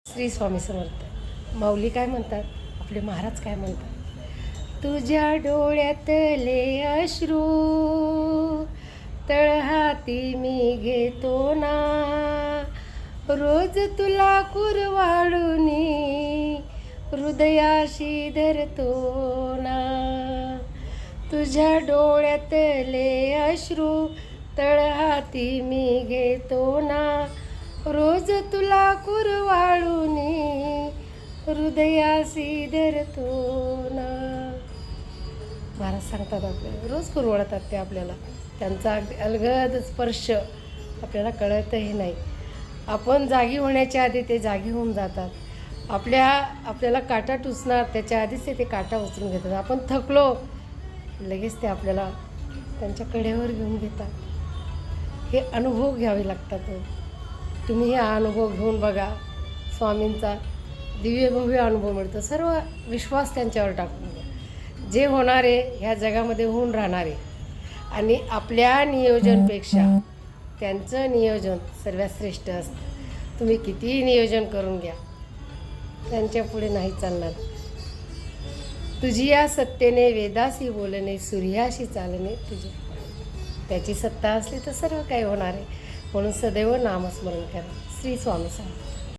श्री स्वामी समर्थ. माऊली काय म्हणतात, आपले महाराज काय म्हणतात, तुझ्या डोळ्यातले अश्रू तळहाती मी घेतो ना, रोज तुला कुरवाळूनी हृदयाशी धरतो ना. तुझ्या डोळ्यातले अश्रू तळहाती मी घेतो ना, रोज तुला कुरवाळूनी हृदयाशी धरतो ना. महाराज सांगतात आपल्याला, रोज कुरवाळतात ते आपल्याला. त्यांचा अलगद स्पर्श आपल्याला कळतही नाही. आपण जागी होण्याच्या आधी ते जागी होऊन जातात. आपल्याला काटा टुचणार त्याच्या आधीच ते काटा उचलून घेतात. आपण थकलो लगेच ते आपल्याला त्यांच्या कडेवर घेऊन घेतात. हे अनुभव घ्यावे लागतात. तुम्ही हा अनुभव घेऊन बघा. स्वामींचा दिव्य भव्य अनुभव मिळतो. सर्व विश्वास त्यांच्यावर टाकून द्या. जे होणारे ह्या जगामध्ये होऊन राहणारे, आणि आपल्या नियोजनपेक्षा त्यांचं नियोजन सर्वात श्रेष्ठ असतं. तुम्ही कितीही नियोजन करून घ्या, त्यांच्या पुढे नाही चालणार. तुझी या सत्तेने वेदासी बोलणे, सूर्याशी चालणे तुझे. त्याची सत्ता असली तर सर्व काही होणार आहे. म्हणून सदैव नामस्मरण करा. श्री स्वामी समर्थ.